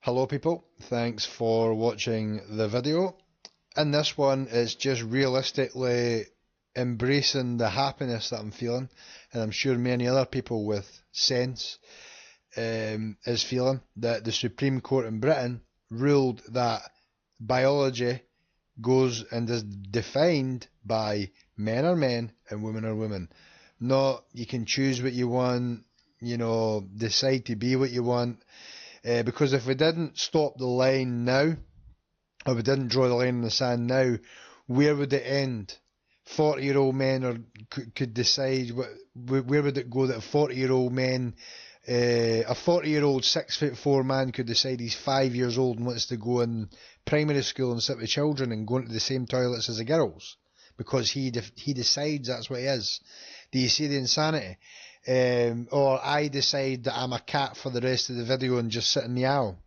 Hello people, thanks for watching the video. In this one, it's just realistically embracing the happiness that I'm feeling, and I'm sure many other people with sense is feeling, that the Supreme Court in Britain ruled that biology goes and is defined by men are men and women are women. Not you can choose what you want, decide to be what you want. Because if we didn't stop the line now, or we didn't draw the line in the sand now, where would it end? 40-year-old men could decide, where would it go that a 40-year-old man, a 40-year-old 6'4" man could decide he's 5 years old and wants to go in primary school and sit with children and go into the same toilets as the girls, because he decides that's what he is. Do you see the insanity? Or I decide that I'm a cat for the rest of the video and just sit and meow.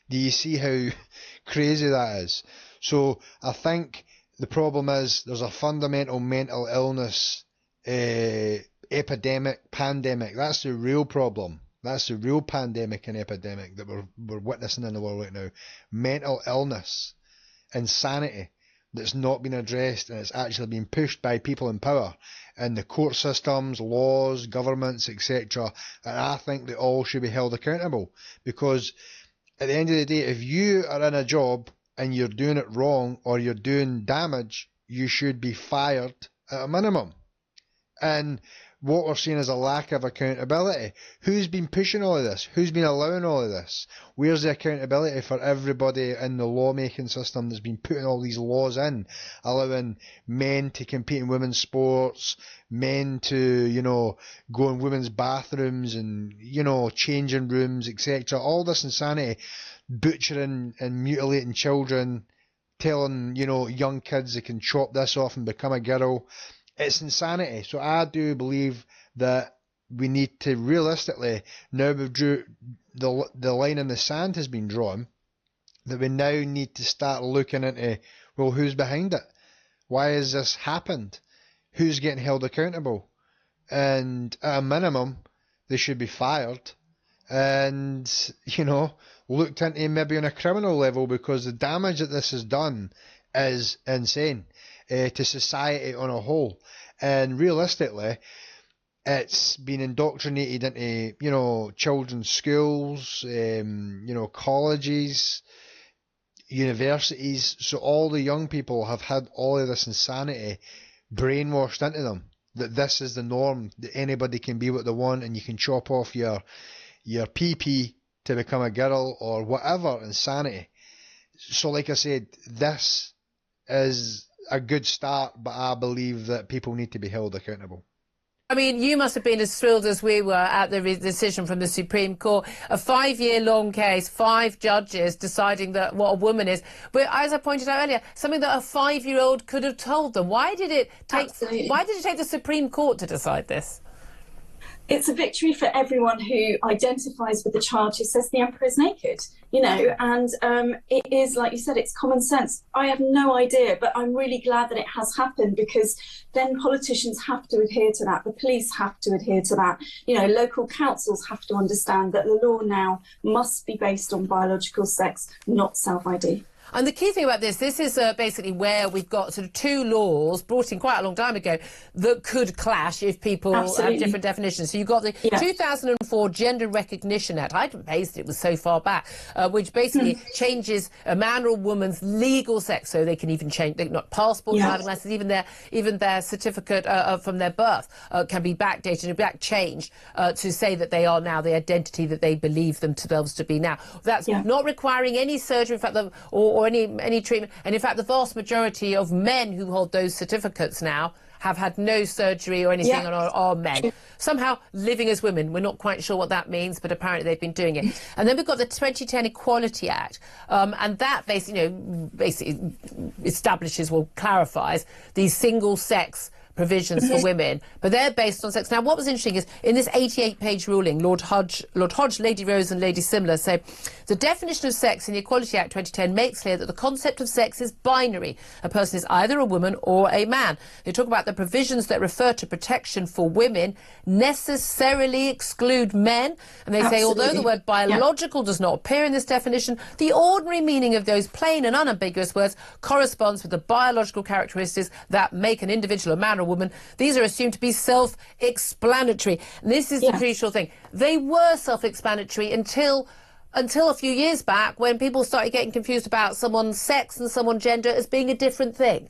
Do you see how crazy that is? So I think the problem is there's a fundamental mental illness epidemic, pandemic. That's the real problem. That's the real pandemic and epidemic that we're witnessing in the world right now. Mental illness, insanity that's not been addressed, and it's actually being pushed by people in power in the court systems, laws, governments, etc. And I think they all should be held accountable, because at the end of the day, if you are in a job and you're doing it wrong or you're doing damage, you should be fired at a minimum. And what we're seeing is a lack of accountability. Who's been pushing all of this? Who's been allowing all of this? Where's the accountability for everybody in the lawmaking system that's been putting all these laws in, allowing men to compete in women's sports, men to, go in women's bathrooms and, changing rooms, etc. All this insanity, butchering and mutilating children, telling, young kids they can chop this off and become a girl. It's insanity. So I do believe that we need to realistically, now we've drew the line in the sand has been drawn, that we now need to start looking into, well, who's behind it? Why has this happened? Who's getting held accountable? And at a minimum, they should be fired and, looked into maybe on a criminal level, because the damage that this has done is insane. To society on a whole, and realistically it's been indoctrinated into children's schools, colleges, universities, so all the young people have had all of this insanity brainwashed into them, that this is the norm, that anybody can be what they want and you can chop off your pee-pee to become a girl or whatever. Insanity. So like I said, this is a good start, but I believe that people need to be held accountable. I mean, you must have been as thrilled as we were at the decision from the Supreme Court. A 5-year-long case, 5 judges deciding that what a woman is. But as I pointed out earlier, something that a 5-year-old could have told them. Why did it take the Supreme Court to decide this? It's a victory for everyone who identifies with the child who says the emperor is naked, and it is, like you said, it's common sense. I have no idea, but I'm really glad that it has happened, because then politicians have to adhere to that, the police have to adhere to that, local councils have to understand that the law now must be based on biological sex, not self-ID. And the key thing about this is basically where we've got sort of 2 laws brought in quite a long time ago that could clash if people have different definitions. So you've got the 2004 Gender Recognition Act. I didn't base it was so far back, which basically changes a man or a woman's legal sex, so they can even change, not passport, driving license, even their certificate from their birth can be backdated and changed to say that they are now the identity that they believe themselves to be now. That's not requiring any surgery, in fact, or any treatment. And in fact, the vast majority of men who hold those certificates now have had no surgery or anything and are men. Somehow living as women. We're not quite sure what that means, but apparently they've been doing it. And then we've got the 2010 Equality Act, and that basically establishes, clarifies these single-sex provisions for women, but they're based on sex. Now, what was interesting is in this 88-page ruling, Lord Hodge, Lady Rose and Lady Simler say the definition of sex in the Equality Act 2010 makes clear that the concept of sex is binary. A person is either a woman or a man. They talk about the provisions that refer to protection for women necessarily exclude men, and they say although the word biological does not appear in this definition, the ordinary meaning of those plain and unambiguous words corresponds with the biological characteristics that make an individual a man or woman. These are assumed to be self-explanatory. This is the crucial thing. They were self-explanatory until a few years back, when people started getting confused about someone's sex and someone's gender as being a different thing.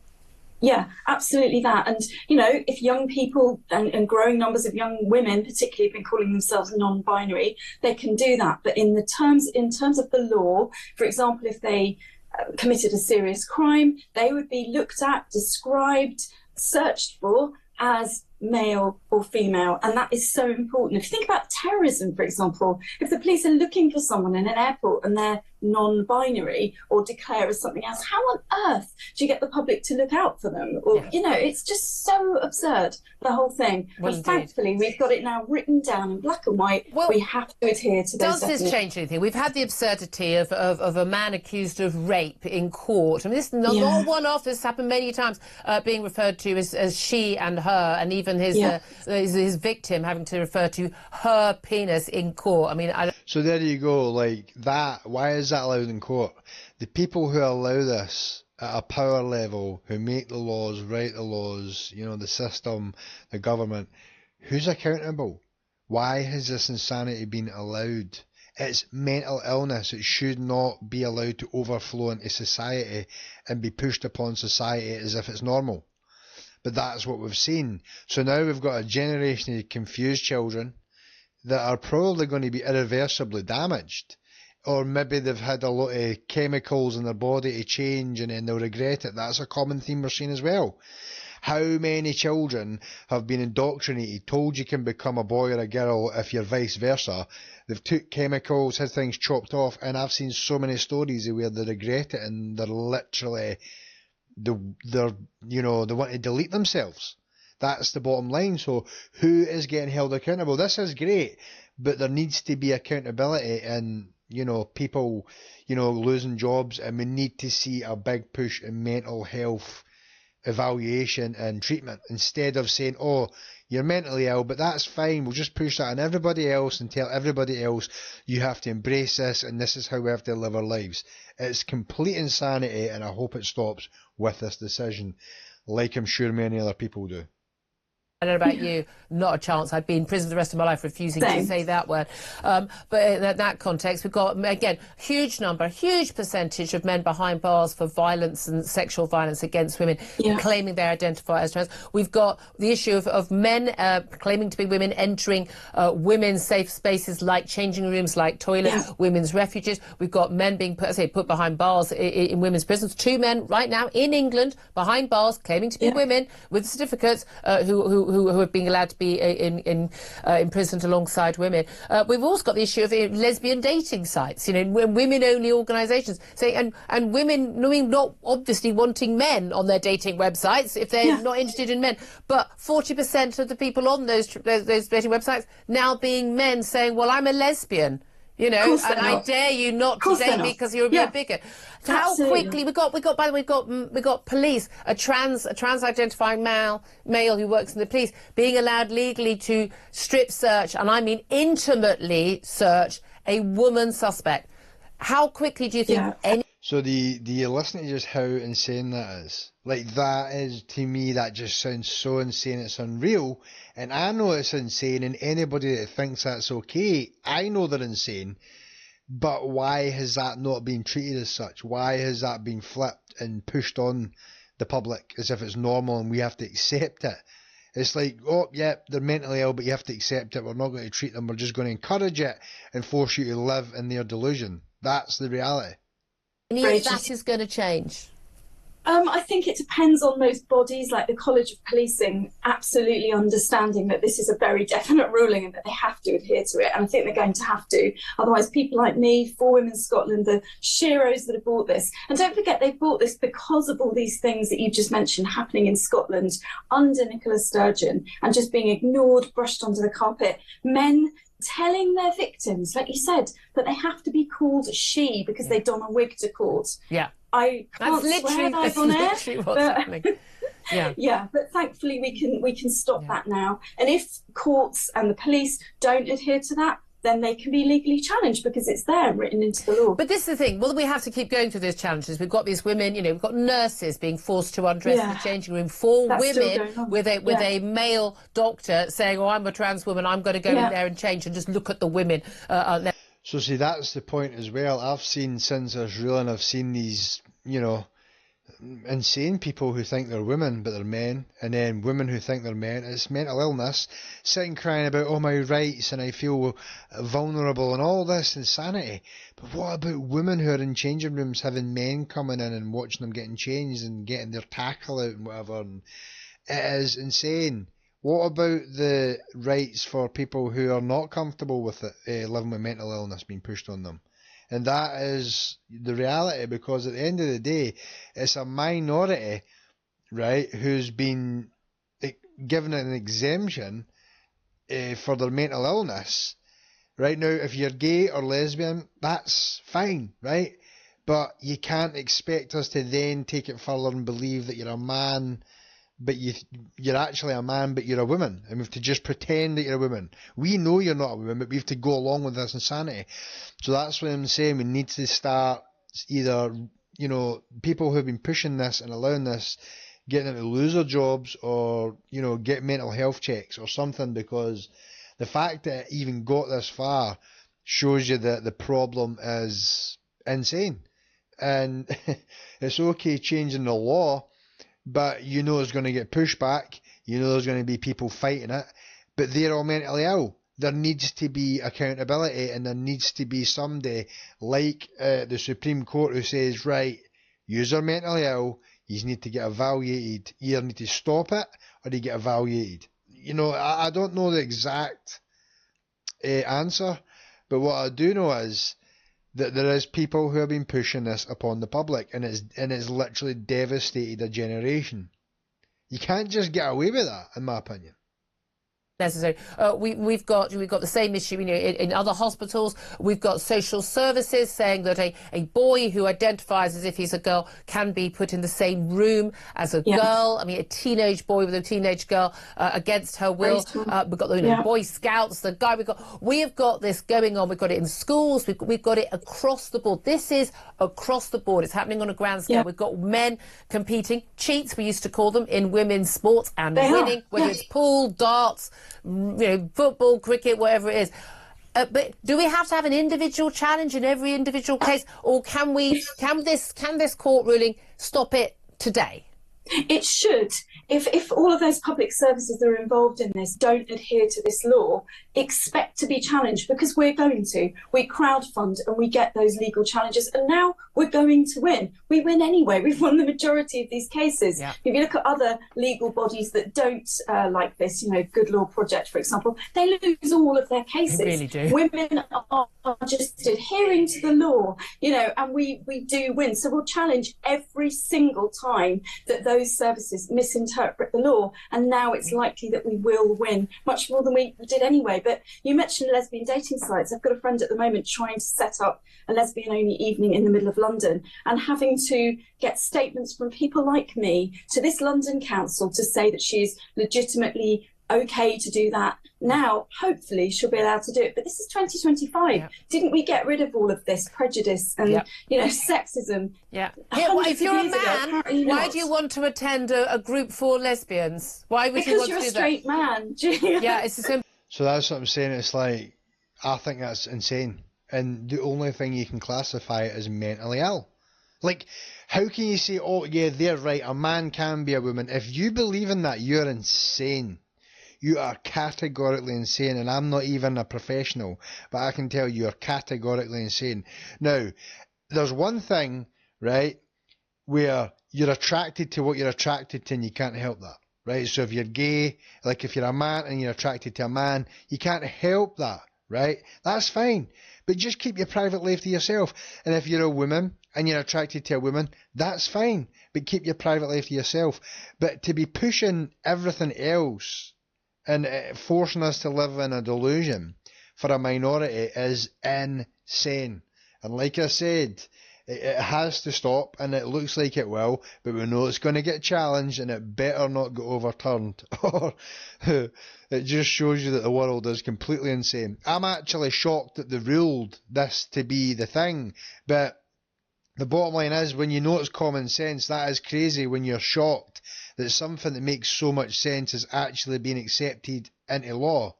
Yeah, absolutely that. And, you know, if young people and growing numbers of young women particularly have been calling themselves non-binary, they can do that. But in terms of the law, for example, if they committed a serious crime, they would be looked at, described, searched for as male or female, and that is so important. If you think about terrorism, for example, if the police are looking for someone in an airport and they're non-binary or declare as something else, how on earth do you get the public to look out for them? Or you know, it's just so absurd, the whole thing. Well, but thankfully we've got it now written down in black and white. Well, we have to adhere to those. Does this change anything? We've had the absurdity of a man accused of rape in court. I mean, this is not one-off. This has happened many times, being referred to as she and her, and even his victim having to refer to her penis in court. I mean, so there you go. Like that. Why is that allowed in court? The people who allow this at a power level, who make the laws, write the laws, you know, the system, the government, who's accountable? Why has this insanity been allowed? It's mental illness. It should not be allowed to overflow into society and be pushed upon society as if it's normal. But that's what we've seen. So now we've got a generation of confused children that are probably going to be irreversibly damaged. Or maybe they've had a lot of chemicals in their body to change and then they'll regret it. That's a common theme we're seeing as well. How many children have been indoctrinated, told you can become a boy or a girl if you're vice versa? They've took chemicals, had things chopped off, and I've seen so many stories where they regret it and they're literally... they want to delete themselves. That's the bottom line. So who is getting held accountable? This is great, but there needs to be accountability and, you know, people, you know, losing jobs, and we need to see a big push in mental health evaluation and treatment, instead of saying, oh, you're mentally ill, but that's fine, we'll just push that on everybody else and tell everybody else you have to embrace this and this is how we have to live our lives. It's complete insanity, and I hope it stops with this decision, like I'm sure many other people do. I don't know about you, not a chance. I'd be in prison the rest of my life refusing to say that word. But in that context, we've got, again, huge percentage of men behind bars for violence and sexual violence against women, claiming they identify as trans. We've got the issue of men claiming to be women entering women's safe spaces like changing rooms, like toilets, women's refuges. We've got men being put behind bars in women's prisons. 2 men right now in England behind bars claiming to be women with certificates who are being allowed to be imprisoned alongside women. We've also got the issue of lesbian dating sites, you know, women-only organisations, and women not obviously wanting men on their dating websites if they're not interested in men. But 40% of the people on those dating websites now being men saying, well, I'm a lesbian. You know, and I dare you not to date me because you're a bigot. How quickly we got by the way, we got police, a trans identifying male who works in the police being allowed legally to strip search, and I mean intimately search, a woman suspect. How quickly do you think So do you listen to just how insane that is? Like, that is, to me, that just sounds so insane, it's unreal. And I know it's insane, and anybody that thinks that's okay, I know they're insane. But why has that not been treated as such? Why has that been flipped and pushed on the public as if it's normal and we have to accept it? It's like, oh, yeah, they're mentally ill, but you have to accept it. We're not going to treat them. We're just going to encourage it and force you to live in their delusion. That's the reality. That is going to change. I think it depends on those bodies, like the College of Policing, absolutely understanding that this is a very definite ruling and that they have to adhere to it. And I think they're going to have to. Otherwise, people like me, For Women Scotland, the sheroes that have bought this. And don't forget, they've bought this because of all these things that you just mentioned happening in Scotland under Nicola Sturgeon and just being ignored, brushed under the carpet. Men telling their victims, like you said, that they have to be called she because they don a wig to court. Yeah. I can't swear live on air, what's happening. Yeah. Yeah, but thankfully we can stop that now. And if courts and the police don't adhere to that, then they can be legally challenged because it's there written into the law. But this is the thing. Well, we have to keep going through those challenges. We've got these women, we've got nurses being forced to undress in the changing room for women with a male doctor saying, oh, I'm a trans woman, I'm going to go in there and change and just look at the women. So see, that's the point as well. I've seen since this ruling, I've seen these, insane people who think they're women but they're men, and then women who think they're men. It's mental illness, sitting crying about my rights and I feel vulnerable and all this insanity. But what about women who are in changing rooms having men coming in and watching them getting changed and getting their tackle out and whatever? And it is insane. What about the rights for people who are not comfortable with it, living with mental illness being pushed on them? And that is the reality, because at the end of the day, it's a minority, right, who's been given an exemption for their mental illness. Right now, if you're gay or lesbian, that's fine, right? But you can't expect us to then take it further and believe that you're a man, but you're actually a man, but you're a woman, and we have to just pretend that you're a woman. We know you're not a woman, but we have to go along with this insanity. So that's what I'm saying. We need to start either, people who have been pushing this and allowing this, getting them to lose their jobs or, get mental health checks or something, because the fact that it even got this far shows you that the problem is insane. And it's okay changing the law, but there's going to get pushback, there's going to be people fighting it, but they're all mentally ill. There needs to be accountability, and there needs to be somebody like the Supreme Court who says, right, yous are mentally ill, you need to get evaluated. You either need to stop it or you get evaluated. I don't know the exact answer, but what I do know is that there is people who have been pushing this upon the public, and it's literally devastated a generation. You can't just get away with that, in my opinion. Necessary. We've got the same issue in other hospitals. We've got social services saying that a boy who identifies as if he's a girl can be put in the same room as a girl. I mean, a teenage boy with a teenage girl against her will. We've got the Boy Scouts, the guy. We have got this going on. We've got it in schools. We've got it across the board. This is across the board. It's happening on a grand scale. We've got men competing, cheats we used to call them, in women's sports and winning, whether it's pool, darts, football, cricket, whatever it is. But do we have to have an individual challenge in every individual case, or can this court ruling stop it today? It should. If all of those public services that are involved in this don't adhere to this law, expect to be challenged, because we're going to. We crowdfund and we get those legal challenges, and now we're going to win. We win anyway. We've won the majority of these cases. If you look at other legal bodies that don't like this, Good Law Project, for example, they lose all of their cases. They really do. Women are just adhering to the law, and we do win. So we'll challenge every single time that those services misinterpret the law, and now it's likely that we will win much more than we did anyway. But you mentioned lesbian dating sites. I've got a friend at the moment trying to set up a lesbian-only evening in the middle of London, and having to get statements from people like me to this London council to say that she's legitimately okay to do that. Now, hopefully, she'll be allowed to do it. But this is 2025. Didn't we get rid of all of this prejudice and, sexism? If you're a man, why do you want to attend a group for lesbians? Why would you want to do that? Because you're a straight man. It's a simple. So that's what I'm saying. It's like, I think that's insane. And the only thing you can classify it as mentally ill. Like, how can you say, oh, yeah, they're right, a man can be a woman? If you believe in that, you're insane. You are categorically insane, and I'm not even a professional, but I can tell you're categorically insane. Now, there's one thing, right, where you're attracted to what you're attracted to and you can't help that, right? So if you're gay, like if you're a man and you're attracted to a man, you can't help that, right? That's fine. But just keep your private life to yourself. And if you're a woman and you're attracted to a woman, that's fine. But keep your private life to yourself. But to be pushing everything else and forcing us to live in a delusion for a minority is insane. And like I said, it has to stop, and it looks like it will, but we know it's going to get challenged, and it better not get overturned, or it just shows you that the world is completely insane. I'm actually shocked that they ruled this to be the thing, but the bottom line is, when you know it's common sense, that is crazy when you're shocked that something that makes so much sense is actually being accepted into law.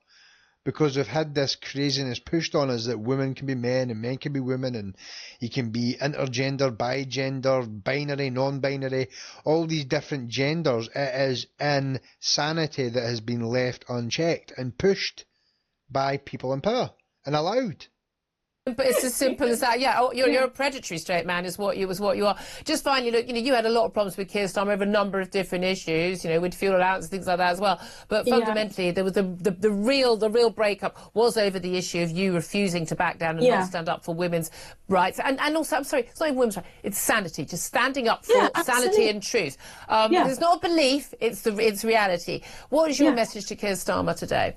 Because we've had this craziness pushed on us that women can be men and men can be women, and you can be intergender, bigender, binary, non-binary, all these different genders. It is insanity that has been left unchecked and pushed by people in power and allowed. But it's as simple as that. Yeah, you're a predatory straight man is what you are. Just finally, look, you had a lot of problems with Keir Starmer over a number of different issues, with fuel allowance and things like that as well. But fundamentally, there was the real breakup was over the issue of you refusing to back down and not stand up for women's rights. And also, I'm sorry, it's not even women's rights, it's sanity, just standing up for sanity and truth. It's not a belief, it's reality. What is your message to Keir Starmer today?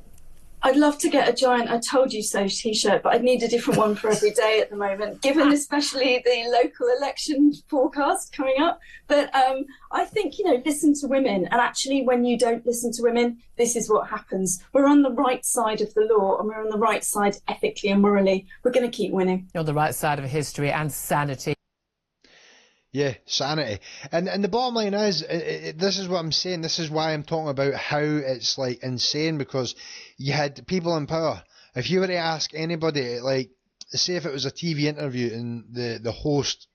I'd love to get a giant "I told you so" t-shirt, but I'd need a different one for every day at the moment, given especially the local election forecast coming up. But I think, listen to women. And actually, when you don't listen to women, this is what happens. We're on the right side of the law, and we're on the right side ethically and morally. We're going to keep winning. You're on the right side of history and sanity. Yeah, sanity. And the bottom line is, this is what I'm saying. This is why I'm talking about how it's like insane, because you had people in power. If you were to ask anybody, like, say if it was a TV interview and the host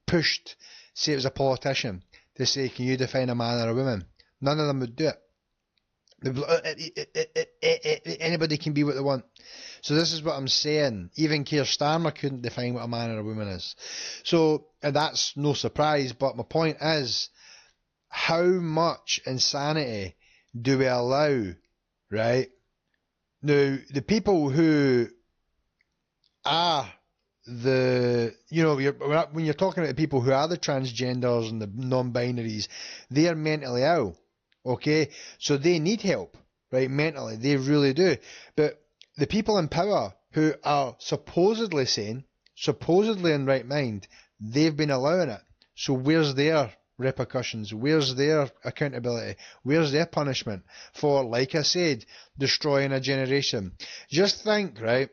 pushed, say it was a politician, to say, can you define a man or a woman? None of them would do it. Anybody can be what they want. So this is what I'm saying. Even Keir Starmer couldn't define what a man or a woman is. So, and that's no surprise, but my point is, how much insanity do we allow, right? Now, the people who are when you're talking about the people who are the transgenders and the non-binaries, they are mentally ill. Okay, so they need help, right? Mentally, they really do. But the people in power who are supposedly sane, supposedly in right mind, they've been allowing it. So where's their repercussions? Where's their accountability? Where's their punishment for, like I said, destroying a generation? Just think, right?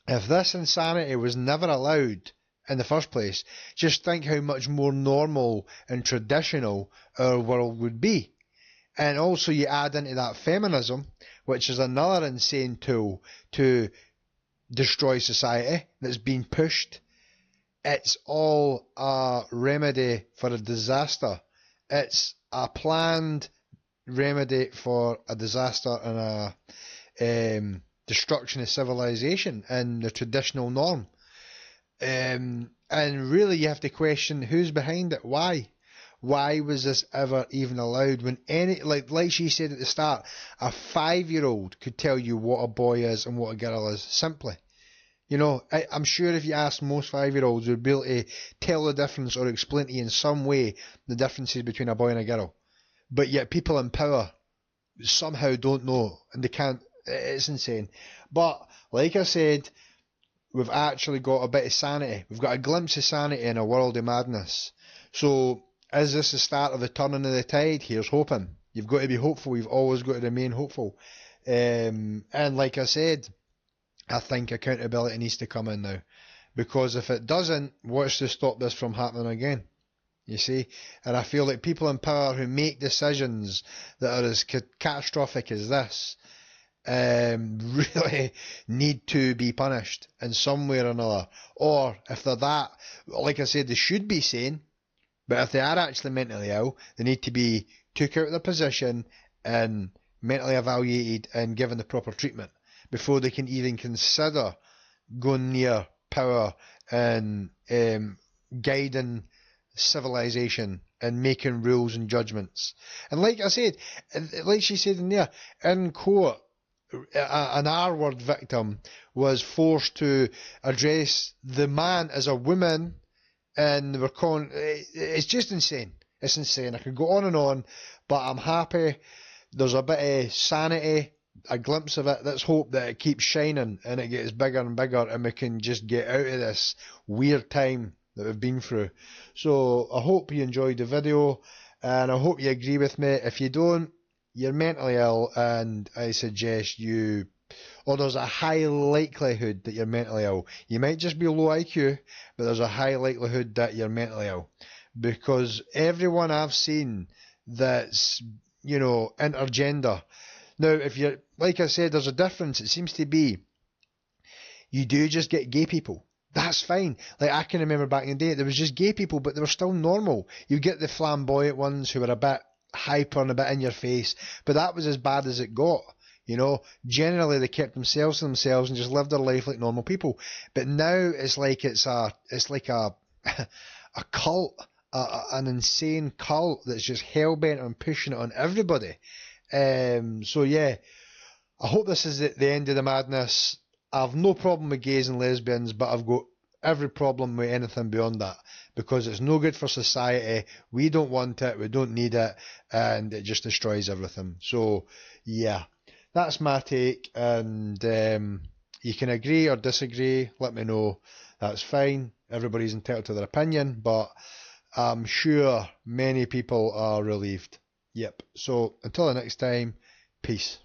If this insanity was never allowed in the first place, just think how much more normal and traditional our world would be. And also you add into that feminism, which is another insane tool to destroy society that's been pushed. It's all a remedy for a disaster. It's a planned remedy for a disaster and a destruction of civilization and the traditional norm. And really you have to question who's behind it, why? Why was this ever even allowed when like she said at the start, a 5-year-old could tell you what a boy is and what a girl is, simply. I'm sure if you asked most 5-year-olds, they'd be able to tell the difference or explain to you in some way the differences between a boy and a girl. But yet people in power somehow don't know, and they can't. It's insane. But, like I said, we've actually got a bit of sanity. We've got a glimpse of sanity in a world of madness. So, is this the start of the turning of the tide? Here's hoping. You've got to be hopeful. You've always got to remain hopeful. And like I said, I think accountability needs to come in now. Because if it doesn't, what's to stop this from happening again? You see? And I feel like people in power who make decisions that are as catastrophic as this really need to be punished in some way or another. Or if they're that, like I said, they should be sane. But if they are actually mentally ill, they need to be took out of their position and mentally evaluated and given the proper treatment before they can even consider going near power and guiding civilization and making rules and judgments. And like I said, like she said in there, in court, an R-word victim was forced to address the man as a woman, and they were calling. It's just insane. It's insane. I could go on and on, but I'm happy. There's a bit of sanity, a glimpse of it. Let's hope that it keeps shining and it gets bigger and bigger, and we can just get out of this weird time that we've been through. So I hope you enjoyed the video, and I hope you agree with me. If you don't, you're mentally ill, and I suggest you, or there's a high likelihood that you're mentally ill. You might just be low IQ, but there's a high likelihood that you're mentally ill, because everyone I've seen that's, you know, intergender. Now, if you're, like I said, there's a difference. It seems to be, you do just get gay people. That's fine. Like, I can remember back in the day, there was just gay people, but they were still normal. You get the flamboyant ones who were a bit hyper and a bit in your face, but that was as bad as it got. You know, generally they kept themselves to themselves and just lived their life like normal people. But now it's like a a cult, an insane cult that's just hell bent on pushing it on everybody. So yeah, I hope this is the end of the madness. I've no problem with gays and lesbians, but I've got every problem with anything beyond that, because it's no good for society. We don't want it, we don't need it, and it just destroys everything. So yeah, that's my take, and you can agree or disagree, let me know. That's fine, everybody's entitled to their opinion, but I'm sure many people are relieved. Yep, so until the next time, peace.